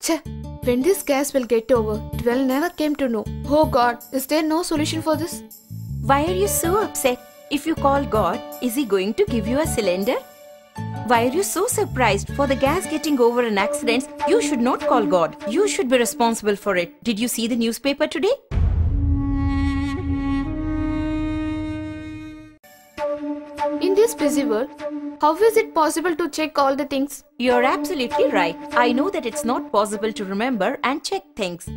Cheh, when this gas will get over, Dwell never came to know. Oh God, is there no solution for this? Why are you so upset? If you call God, is He going to give you a cylinder? Why are you so surprised? For the gas getting over in accidents, you should not call God. You should be responsible for it. Did you see the newspaper today? In this busy world, how is it possible to check all the things? You're absolutely right. I know that it's not possible to remember and check things.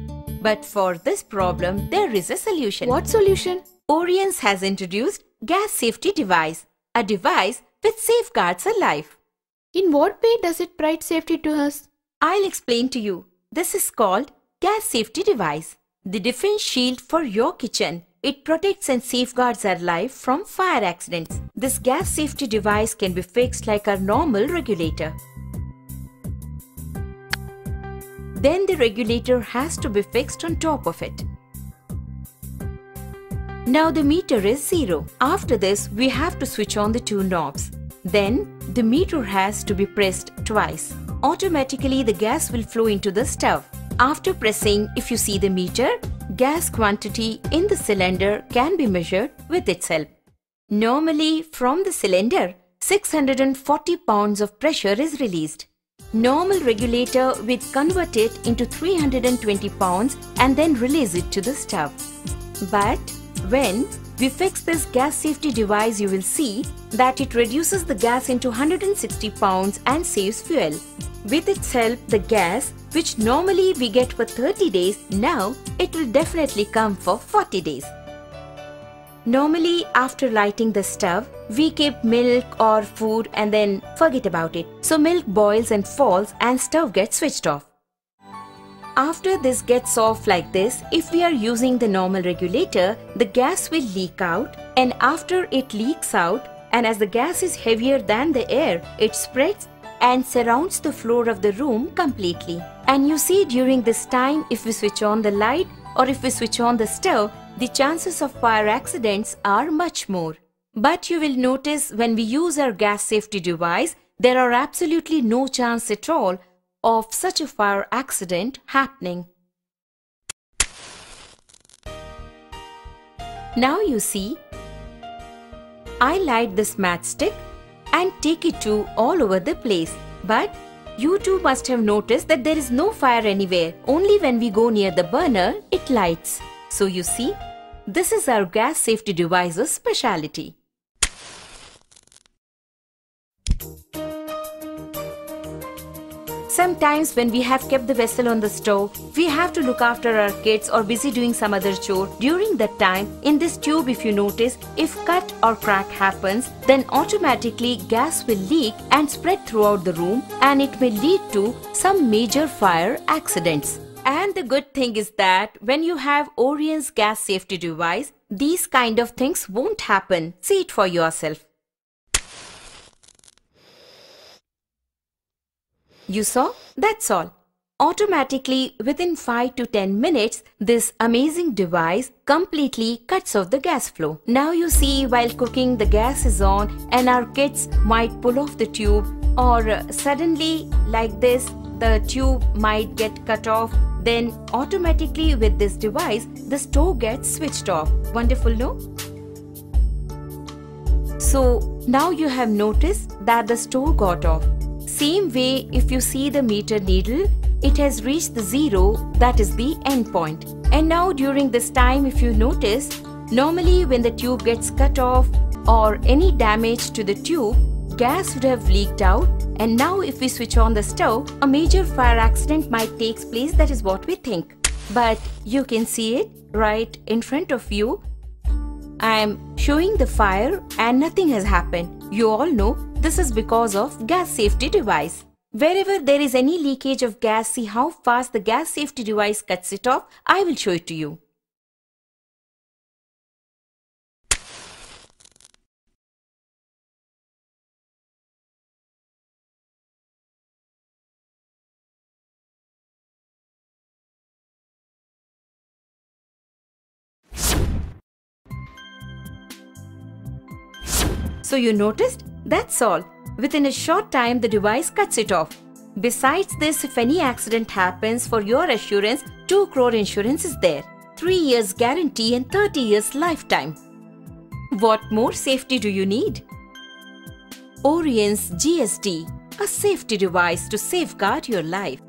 But for this problem, there is a solution. What solution? Oriens has introduced gas safety device, a device which safeguards a life. In what way does it provide safety to us? I'll explain to you. This is called gas safety device, the defense shield for your kitchen. It protects and safeguards our life from fire accidents. This gas safety device can be fixed like our normal regulator. Then the regulator has to be fixed on top of it. Now the meter is 0. After this, we have to switch on the two knobs. Then the meter has to be pressed twice. Automatically the gas will flow into the stove. After pressing, if you see the meter, gas quantity in the cylinder can be measured with its help. Normally, from the cylinder, 640 pounds of pressure is released. Normal regulator will convert it into 320 pounds and then release it to the stove. But when we fix this gas safety device, you will see that it reduces the gas into 160 pounds and saves fuel. With its help, the gas, which normally we get for 30 days, now it will definitely come for 40 days. Normally, after lighting the stove, we keep milk or food and then forget about it. So milk boils and falls and stove gets switched off. After this gets off like this, if we are using the normal regulator, the gas will leak out, and after it leaks out, and as the gas is heavier than the air, it spreads and surrounds the floor of the room completely. And you see, during this time, if we switch on the light or if we switch on the stove, the chances of fire accidents are much more. But you will notice when we use our gas safety device, there are absolutely no chance at all of such a fire accident happening. Now you see, I light this matchstick and take it to all over the place. But you too must have noticed that there is no fire anywhere. Only when we go near the burner, it lights. So you see, this is our gas safety device's speciality. Sometimes when we have kept the vessel on the stove, we have to look after our kids or busy doing some other chore. During that time, in this tube, if you notice, if cut or crack happens, then automatically gas will leak and spread throughout the room, and it may lead to some major fire accidents. And the good thing is that when you have Oriens gas safety device, these kind of things won't happen. See it for yourself. You saw? That's all. Automatically, within 5 to 10 minutes, this amazing device completely cuts off the gas flow. Now you see, while cooking, the gas is on and our kids might pull off the tube, or suddenly like this, the tube might get cut off. Then automatically with this device, the stove gets switched off. Wonderful, no? So now you have noticed that the stove got off. Same way, if you see the meter needle, it has reached the 0, that is the end point. And now during this time, if you notice, normally when the tube gets cut off or any damage to the tube, gas would have leaked out, and now if we switch on the stove, a major fire accident might take place. That is what we think. But you can see it right in front of you. I am showing the fire and nothing has happened. You all know this is because of gas safety device. Wherever there is any leakage of gas, see how fast the gas safety device cuts it off. I will show it to you. So you noticed? That's all. Within a short time, the device cuts it off. Besides this, if any accident happens, for your assurance, 2 crore insurance is there. 3 years guarantee and 30 years lifetime. What more safety do you need? Orience GST, a safety device to safeguard your life.